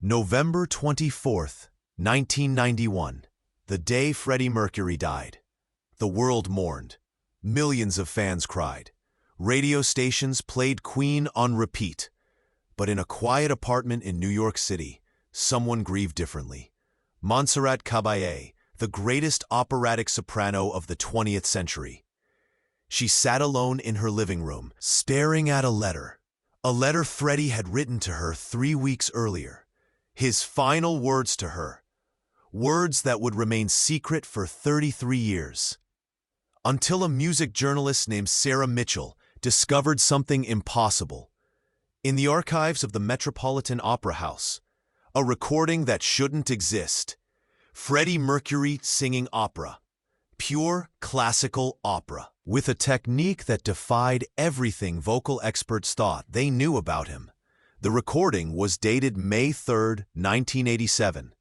November 24th, 1991, the day Freddie Mercury died. The world mourned. Millions of fans cried. Radio stations played Queen on repeat. But in a quiet apartment in New York City, someone grieved differently. Montserrat Caballé, the greatest operatic soprano of the 20th century. She sat alone in her living room, staring at a letter Freddie had written to her 3 weeks earlier. His final words to her. Words that would remain secret for 33 years. Until a music journalist named Sarah Mitchell discovered something impossible. In the archives of the Metropolitan Opera House, a recording that shouldn't exist. Freddie Mercury singing opera. Pure classical opera. With a technique that defied everything vocal experts thought they knew about him. The recording was dated May 3, 1987,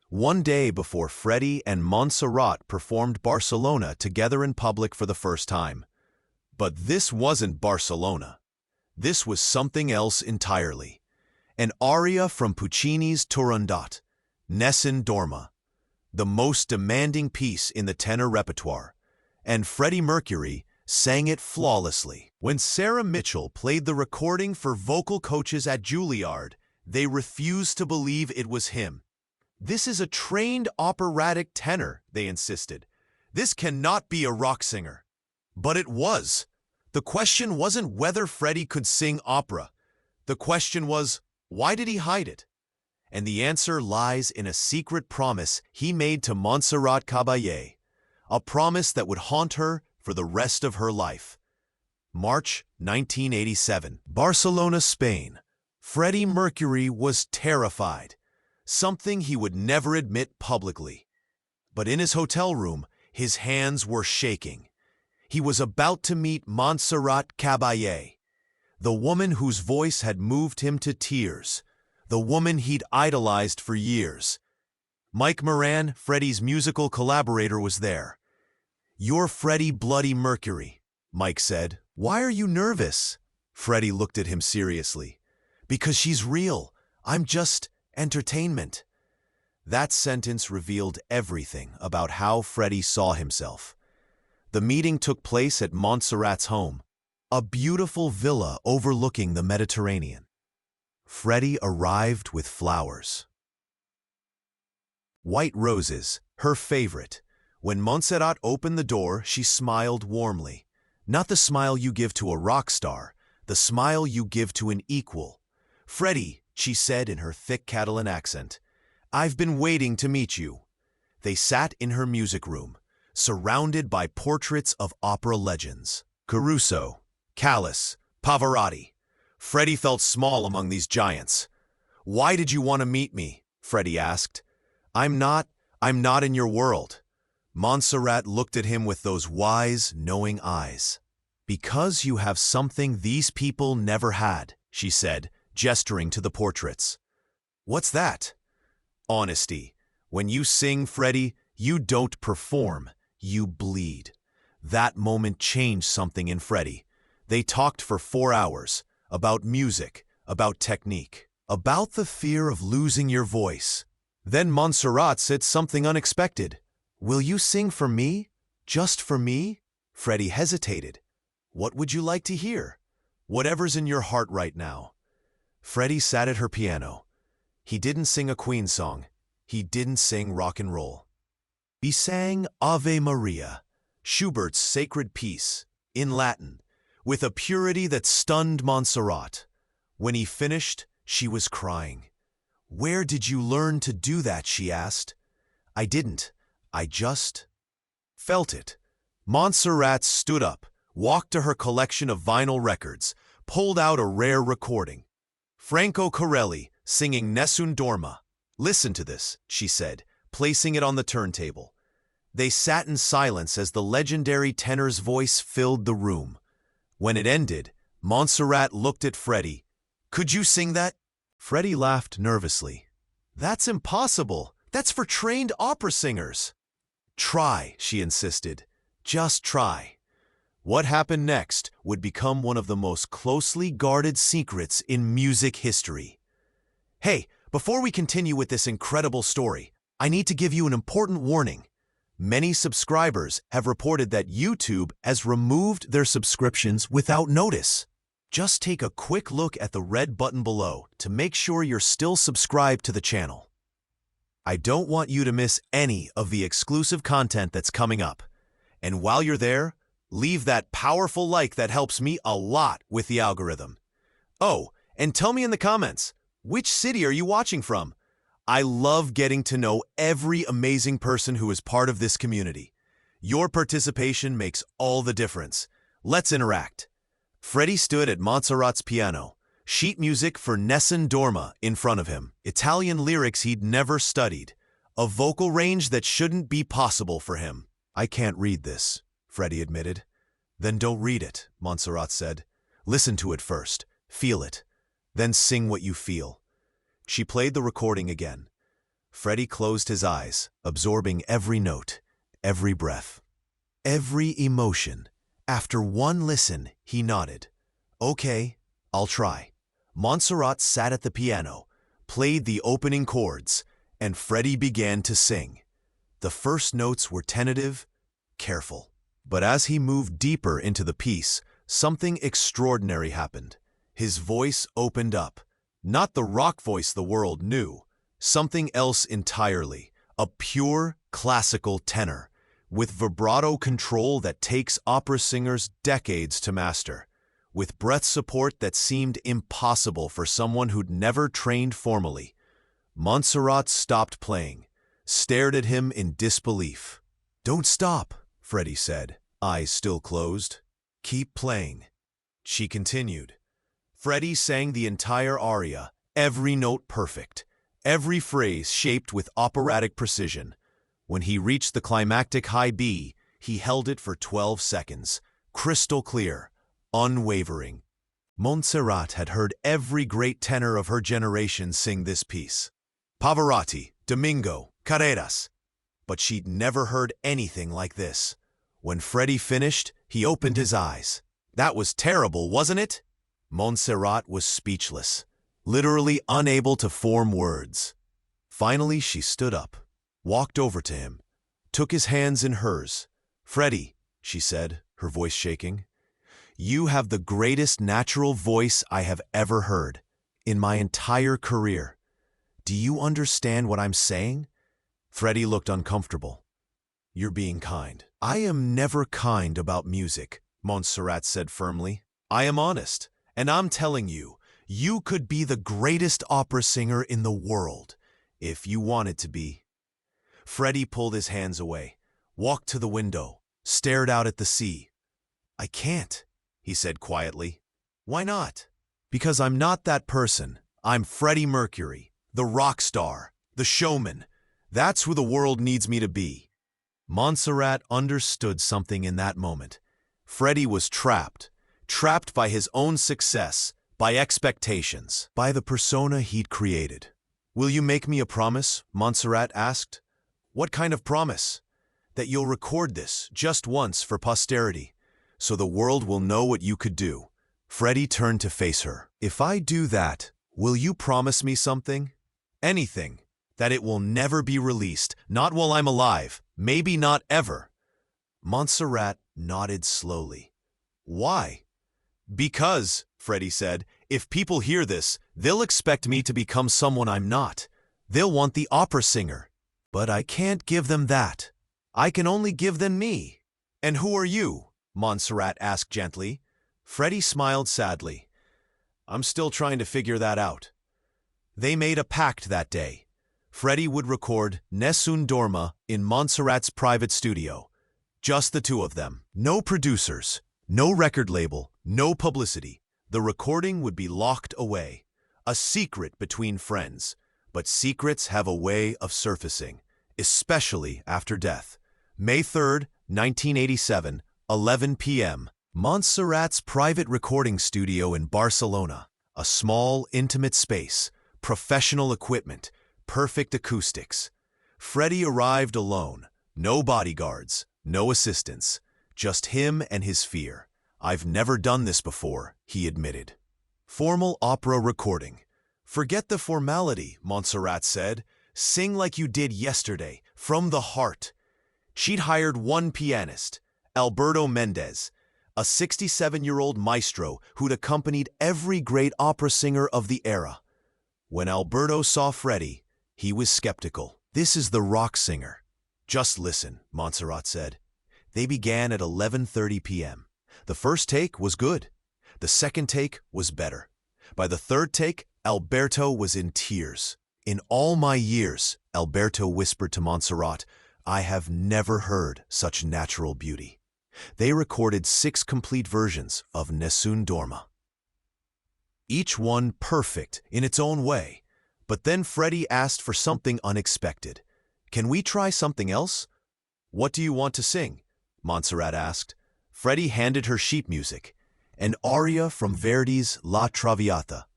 one day before Freddie and Montserrat performed Barcelona together in public for the first time. But this wasn't Barcelona. This was something else entirely. An aria from Puccini's Turandot, Nessun Dorma, the most demanding piece in the tenor repertoire, and Freddie Mercury sang it flawlessly. When Sarah Mitchell played the recording for vocal coaches at Juilliard, they refused to believe it was him. "This is a trained operatic tenor," they insisted. "This cannot be a rock singer." But it was. The question wasn't whether Freddie could sing opera. The question was, why did he hide it? And the answer lies in a secret promise he made to Montserrat Caballé, a promise that would haunt her for the rest of her life. March 1987, Barcelona, Spain. Freddie Mercury was terrified, something he would never admit publicly. But in his hotel room, his hands were shaking. He was about to meet Montserrat Caballé, the woman whose voice had moved him to tears, the woman he'd idolized for years. Mike Moran, Freddie's musical collaborator, was there. "You're Freddie Bloody Mercury," Mike said. "Why are you nervous?" Freddie looked at him seriously. "Because she's real. I'm just entertainment." That sentence revealed everything about how Freddie saw himself. The meeting took place at Montserrat's home, a beautiful villa overlooking the Mediterranean. Freddie arrived with flowers. White roses, her favorite. When Montserrat opened the door, she smiled warmly. Not the smile you give to a rock star, the smile you give to an equal. "Freddie," she said in her thick Catalan accent, "I've been waiting to meet you." They sat in her music room, surrounded by portraits of opera legends. Caruso, Callas, Pavarotti. Freddie felt small among these giants. "Why did you want to meet me?" Freddie asked. I'm not in your world." Montserrat looked at him with those wise, knowing eyes. "Because you have something these people never had," she said, gesturing to the portraits. "What's that?" "Honesty. When you sing, Freddie, you don't perform, you bleed." That moment changed something in Freddie. They talked for 4 hours, about music, about technique, about the fear of losing your voice. Then Montserrat said something unexpected. "Will you sing for me? Just for me?" Freddie hesitated. "What would you like to hear?" "Whatever's in your heart right now." Freddie sat at her piano. He didn't sing a Queen song. He didn't sing rock and roll. He sang Ave Maria, Schubert's sacred piece, in Latin, with a purity that stunned Montserrat. When he finished, she was crying. "Where did you learn to do that?" she asked. "I didn't. I just felt it." Montserrat stood up, walked to her collection of vinyl records, pulled out a rare recording. Franco Corelli singing Nessun Dorma. "Listen to this," she said, placing it on the turntable. They sat in silence as the legendary tenor's voice filled the room. When it ended, Montserrat looked at Freddie. "Could you sing that?" Freddie laughed nervously. "That's impossible. That's for trained opera singers." "Try," she insisted. "Just try." What happened next would become one of the most closely guarded secrets in music history. "Hey, Before we continue with this incredible story, I need to give you an important warning. Many subscribers have reported that YouTube has removed their subscriptions without notice. Just take a quick look at the red button below to make sure you're still subscribed to the channel. I don't want you to miss any of the exclusive content that's coming up. And while you're there, leave that powerful like that helps me a lot with the algorithm. Oh, and tell me in the comments, which city are you watching from? I love getting to know every amazing person who is part of this community. Your participation makes all the difference. Let's interact. Freddie stood at Montserrat's piano, sheet music for Nessun Dorma in front of him, Italian lyrics he'd never studied, a vocal range that shouldn't be possible for him. I can't read this, Freddie admitted. Then don't read it, Montserrat said. Listen to it first, feel it, then sing what you feel. She played the recording again. Freddie closed his eyes, absorbing every note, every breath, every emotion. After one listen, he nodded. Okay, I'll try. Montserrat sat at the piano, played the opening chords, and Freddie began to sing. The first notes were tentative, careful. But as he moved deeper into the piece, something extraordinary happened. His voice opened up. Not the rock voice the world knew, something else entirely, a pure classical tenor, with vibrato control that takes opera singers decades to master, with breath support that seemed impossible for someone who'd never trained formally. Montserrat stopped playing, stared at him in disbelief. Don't stop, Freddie said, eyes still closed. Keep playing. She continued. Freddie sang the entire aria, every note perfect, every phrase shaped with operatic precision. When he reached the climactic high B, he held it for 12 seconds, crystal clear, unwavering. Montserrat had heard every great tenor of her generation sing this piece. Pavarotti, Domingo, Carreras. But she'd never heard anything like this. When Freddie finished, he opened his eyes. That was terrible, wasn't it? Montserrat was speechless, literally unable to form words. Finally, she stood up, walked over to him, took his hands in hers. Freddie, she said, her voice shaking, you have the greatest natural voice I have ever heard in my entire career. Do you understand what I'm saying? Freddie looked uncomfortable. You're being kind. I am never kind about music, Montserrat said firmly. I am honest. And I'm telling you, you could be the greatest opera singer in the world, if you wanted to be. Freddie pulled his hands away, walked to the window, stared out at the sea. I can't, he said quietly. Why not? Because I'm not that person. I'm Freddie Mercury, the rock star, the showman. That's who the world needs me to be. Montserrat understood something in that moment. Freddie was trapped by his own success, by expectations, by the persona he'd created. Will you make me a promise? Montserrat asked. What kind of promise? That you'll record this just once for posterity, so the world will know what you could do. Freddie turned to face her. If I do that, will you promise me something? Anything. That it will never be released, not while I'm alive, maybe not ever. Montserrat nodded slowly. Why? Because, Freddie said, if people hear this, they'll expect me to become someone I'm not. They'll want the opera singer. But I can't give them that. I can only give them me. And who are you? Montserrat asked gently. Freddie smiled sadly. I'm still trying to figure that out. They made a pact that day. Freddie would record Nessun Dorma in Montserrat's private studio. Just the two of them. No producers, no record label, no publicity. The recording would be locked away. A secret between friends. But secrets have a way of surfacing, especially after death. May 3rd, 1987, 11 p.m. Montserrat's private recording studio in Barcelona. A small, intimate space, professional equipment, perfect acoustics. Freddie arrived alone. No bodyguards, no assistants. Just him and his fear. I've never done this before, he admitted. Formal opera recording. Forget the formality, Montserrat said. Sing like you did yesterday, from the heart. She'd hired one pianist, Alberto Mendez, a 67-year-old maestro who'd accompanied every great opera singer of the era. When Alberto saw Freddie, he was skeptical. "This is the rock singer." "Just listen," Montserrat said. They began at 11:30 p.m. The first take was good. The second take was better. By the third take, Alberto was in tears. "In all my years," Alberto whispered to Montserrat, "I have never heard such natural beauty." They recorded 6 complete versions of Nessun Dorma, each one perfect in its own way. But then Freddie asked for something unexpected. "Can we try something else?" "What do you want to sing?" Montserrat asked. Freddie handed her sheet music, an aria from Verdi's La Traviata,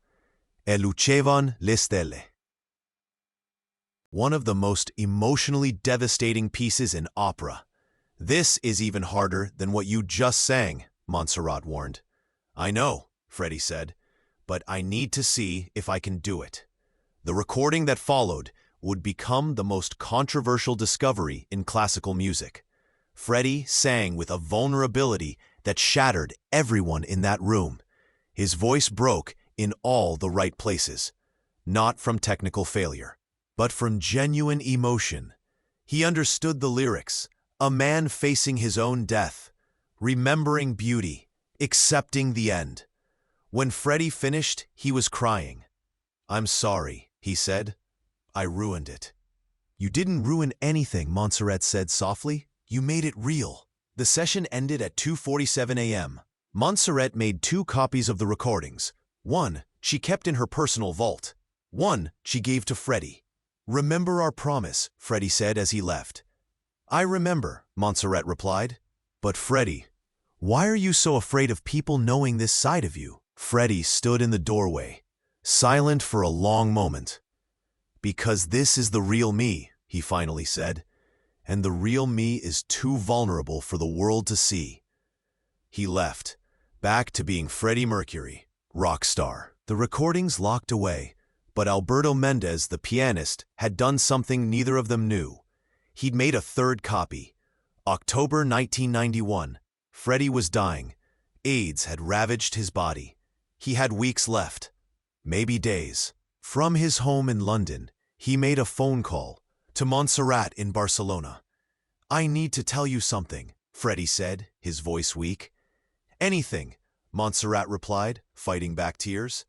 E lucevan le stelle. One of the most emotionally devastating pieces in opera. "This is even harder than what you just sang," Montserrat warned. "I know," Freddie said, "but I need to see if I can do it." The recording that followed would become the most controversial discovery in classical music. Freddie sang with a vulnerability that shattered everyone in that room. His voice broke in all the right places, not from technical failure, but from genuine emotion. He understood the lyrics, a man facing his own death, remembering beauty, accepting the end. When Freddie finished, he was crying. "I'm sorry," he said. "I ruined it." "You didn't ruin anything," Montserrat said softly. "You made it real." The session ended at 2:47 a.m. Montserrat made 2 copies of the recordings. One she kept in her personal vault. One she gave to Freddie. "Remember our promise," Freddie said as he left. "I remember," Montserrat replied. "But Freddie, why are you so afraid of people knowing this side of you?" Freddie stood in the doorway, silent for a long moment. "Because this is the real me," he finally said, "and the real me is too vulnerable for the world to see." He left, back to being Freddie Mercury, rock star. The recordings locked away, but Alberto Mendez, the pianist, had done something neither of them knew. He'd made a third copy. October 1991. Freddie was dying. AIDS had ravaged his body. He had weeks left, maybe days. From his home in London, he made a phone call to Montserrat in Barcelona. "I need to tell you something," Freddie said, his voice weak. "Anything," Montserrat replied, fighting back tears.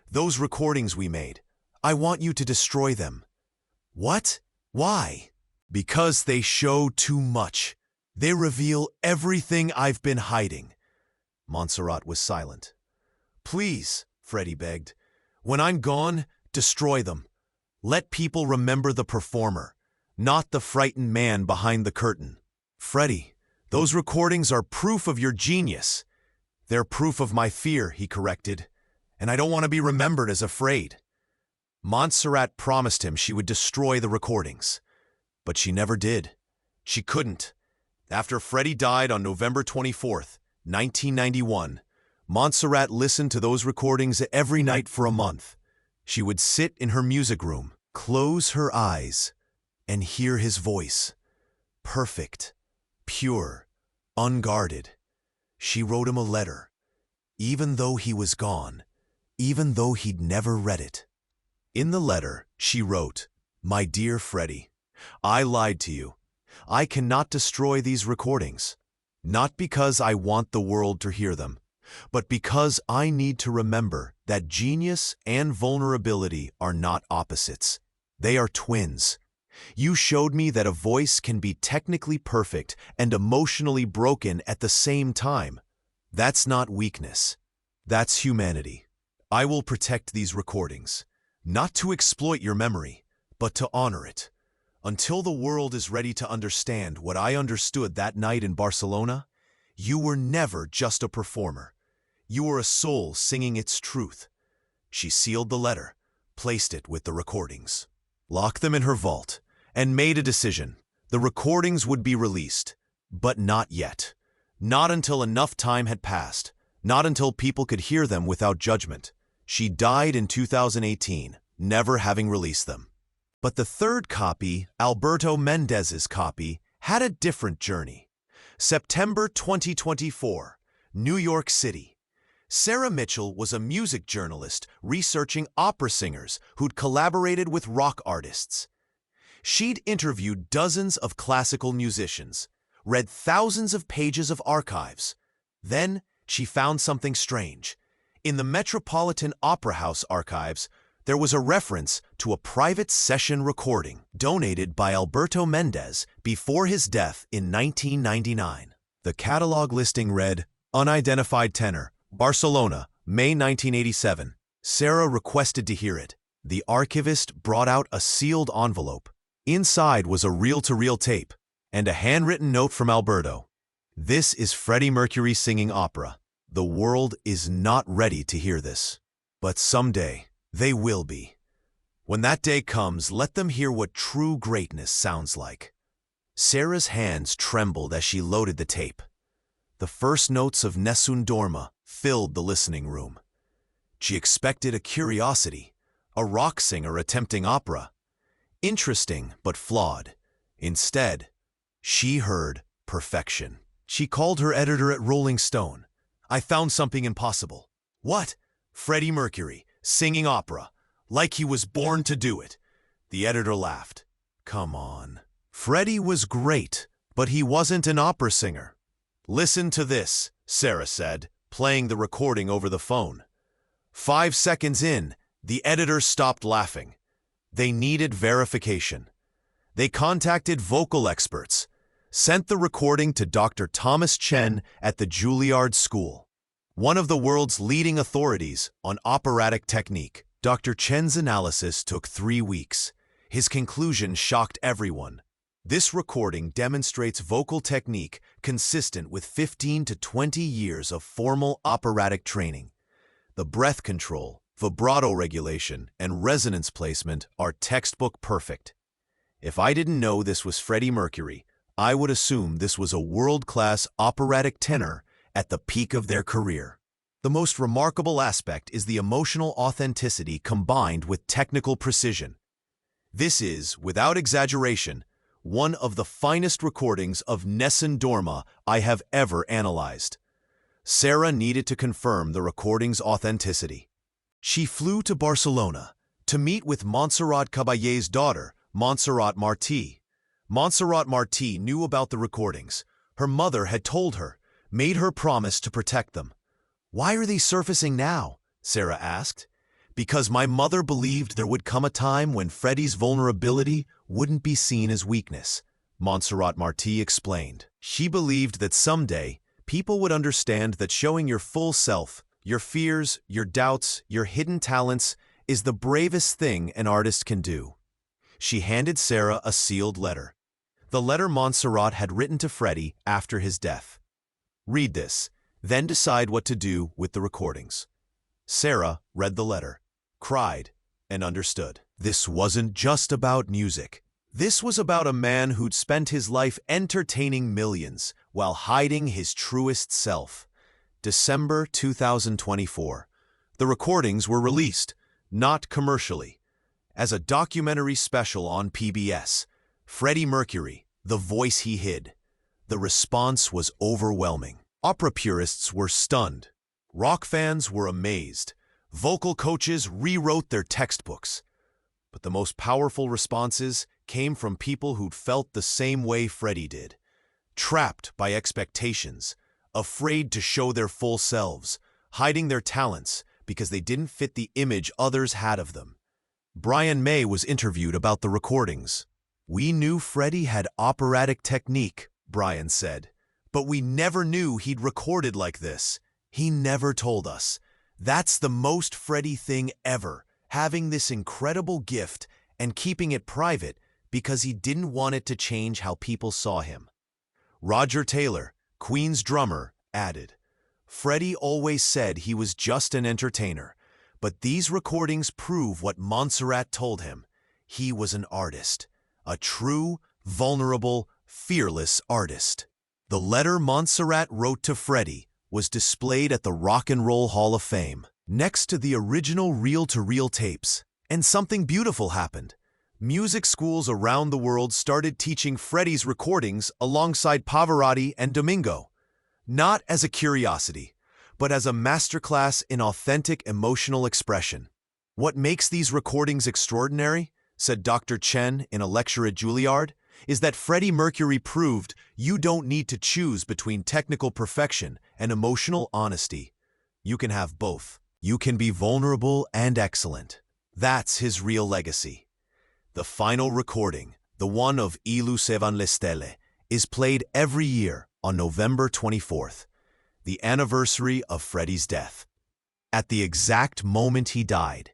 "Those recordings we made, I want you to destroy them." "What? Why?" "Because they show too much. They reveal everything I've been hiding." Montserrat was silent. "Please," Freddie begged, "when I'm gone, destroy them. Let people remember the performer, not the frightened man behind the curtain." "Freddie, those recordings are proof of your genius." "They're proof of my fear," he corrected, "and I don't want to be remembered as afraid." Montserrat promised him she would destroy the recordings, but she never did. She couldn't. After Freddie died on November 24th, 1991, Montserrat listened to those recordings every night for a month. She would sit in her music room, close her eyes, and hear his voice. Perfect, pure, unguarded. She wrote him a letter, even though he was gone, even though he'd never read it. In the letter, she wrote, "My dear Freddie, I lied to you. I cannot destroy these recordings, not because I want the world to hear them, but because I need to remember that genius and vulnerability are not opposites. They are twins. You showed me that a voice can be technically perfect and emotionally broken at the same time. That's not weakness. That's humanity. I will protect these recordings, not to exploit your memory, but to honor it. Until the world is ready to understand what I understood that night in Barcelona, you were never just a performer. You were a soul singing its truth." She sealed the letter, placed it with the recordings, locked them in her vault, and made a decision. The recordings would be released, but not yet. Not until enough time had passed, not until people could hear them without judgment. She died in 2018, never having released them. But the third copy, Alberto Mendez's copy, had a different journey. September 2024, New York City. Sarah Mitchell was a music journalist researching opera singers who'd collaborated with rock artists. She'd interviewed dozens of classical musicians, read thousands of pages of archives. Then she found something strange. In the Metropolitan Opera House archives, there was a reference to a private session recording donated by Alberto Mendez before his death in 1999. The catalog listing read, "Unidentified tenor, Barcelona, May 1987. Sarah requested to hear it. The archivist brought out a sealed envelope. Inside was a reel-to-reel tape and a handwritten note from Alberto. This is Freddie Mercury singing opera. The world is not ready to hear this. But someday, they will be. When that day comes, let them hear what true greatness sounds like." Sarah's hands trembled as she loaded the tape. The first notes of Nessun Dorma filled the listening room. She expected a curiosity, a rock singer attempting opera. Interesting, but flawed. Instead, she heard perfection. She called her editor at Rolling Stone. "I found something impossible." "What?" "Freddie Mercury, singing opera, like he was born to do it." The editor laughed. "Come on. Freddie was great, but he wasn't an opera singer." "Listen to this," Sarah said, playing the recording over the phone. 5 seconds in, the editor stopped laughing. They needed verification. They contacted vocal experts, sent the recording to Dr. Thomas Chen at the Juilliard School, one of the world's leading authorities on operatic technique. Dr. Chen's analysis took 3 weeks. His conclusion shocked everyone. This recording demonstrates vocal technique consistent with 15 to 20 years of formal operatic training. The breath control, vibrato regulation, and resonance placement are textbook perfect. If I didn't know this was Freddie Mercury, I would assume this was a world-class operatic tenor at the peak of their career. The most remarkable aspect is the emotional authenticity combined with technical precision. This is, without exaggeration, one of the finest recordings of Nessun Dorma I have ever analyzed. Sarah needed to confirm the recording's authenticity. She flew to Barcelona to meet with Montserrat Caballé's daughter, Montserrat Martí. Montserrat Martí knew about the recordings. Her mother had told her, made her promise to protect them. "Why are they surfacing now?" Sarah asked. "Because my mother believed there would come a time when Freddie's vulnerability wouldn't be seen as weakness," Montserrat Martí explained. She believed that someday, people would understand that showing your full self, your fears, your doubts, your hidden talents, is the bravest thing an artist can do. She handed Sarah a sealed letter. The letter Montserrat had written to Freddie after his death. "Read this, then decide what to do with the recordings." Sarah read the letter, cried, and understood. This wasn't just about music. This was about a man who'd spent his life entertaining millions while hiding his truest self. December 2024. The recordings were released, not commercially, as a documentary special on PBS. Freddie Mercury, the voice he hid. The response was overwhelming. Opera purists were stunned. Rock fans were amazed. Vocal coaches rewrote their textbooks. But the most powerful responses came from people who'd felt the same way Freddie did. Trapped by expectations, afraid to show their full selves, hiding their talents because they didn't fit the image others had of them. Brian May was interviewed about the recordings. "We knew Freddie had operatic technique," Brian said, "but we never knew he'd recorded like this. He never told us. That's the most Freddie thing ever, having this incredible gift and keeping it private because he didn't want it to change how people saw him." Roger Taylor, Queen's drummer, added, "Freddie always said he was just an entertainer, but these recordings prove what Montserrat told him. He was an artist, a true, vulnerable, fearless artist." The letter Montserrat wrote to Freddie was displayed at the Rock and Roll Hall of Fame. next to the original reel-to-reel tapes. And something beautiful happened. Music schools around the world started teaching Freddie's recordings alongside Pavarotti and Domingo, not as a curiosity, but as a masterclass in authentic emotional expression. What makes these recordings extraordinary, said Dr. Chen in a lecture at Juilliard, is that Freddie Mercury proved you don't need to choose between technical perfection and emotional honesty. You can have both. You can be vulnerable and excellent. That's his real legacy. The final recording, the one of Ilu se van le stelle, is played every year on November 24th, the anniversary of Freddie's death. At the exact moment he died,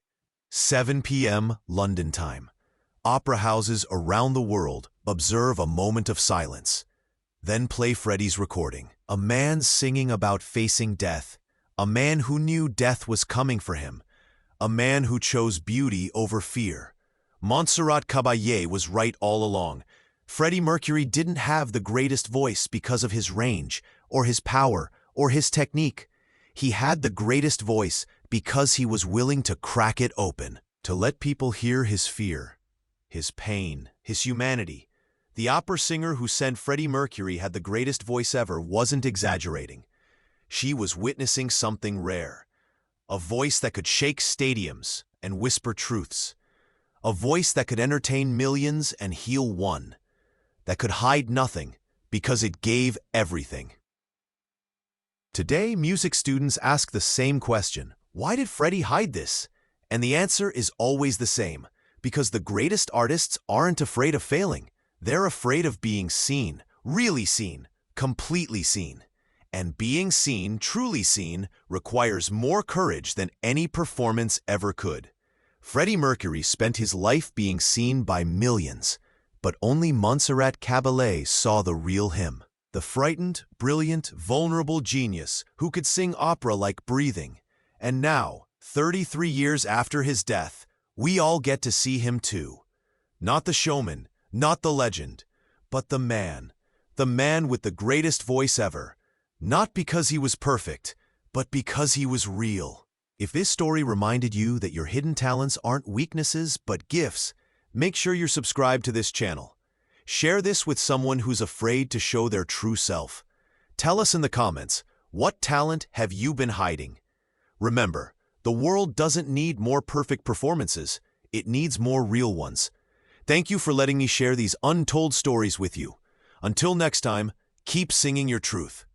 7 p.m. London time, opera houses around the world observe a moment of silence, then play Freddie's recording. A man singing about facing death, a man who knew death was coming for him, a man who chose beauty over fear. Montserrat Caballé was right all along. Freddie Mercury didn't have the greatest voice because of his range, or his power, or his technique. He had the greatest voice because he was willing to crack it open, to let people hear his fear, his pain, his humanity. The opera singer who sent Freddie Mercury had the greatest voice ever wasn't exaggerating. She was witnessing something rare. A voice that could shake stadiums and whisper truths. A voice that could entertain millions and heal one. That could hide nothing because it gave everything. Today, music students ask the same question. Why did Freddie hide this? And the answer is always the same. Because the greatest artists aren't afraid of failing. They're afraid of being seen, really seen, completely seen. And being seen, truly seen, requires more courage than any performance ever could. Freddie Mercury spent his life being seen by millions, but only Montserrat Caballé saw the real him. The frightened, brilliant, vulnerable genius who could sing opera like breathing. And now, 33 years after his death, we all get to see him too. Not the showman, not the legend, but the man with the greatest voice ever. Not because he was perfect, but because he was real. If this story reminded you that your hidden talents aren't weaknesses but gifts, make sure you're subscribed to this channel. Share this with someone who's afraid to show their true self. Tell us in the comments, what talent have you been hiding? Remember, the world doesn't need more perfect performances, it needs more real ones. Thank you for letting me share these untold stories with you. Until next time, keep singing your truth.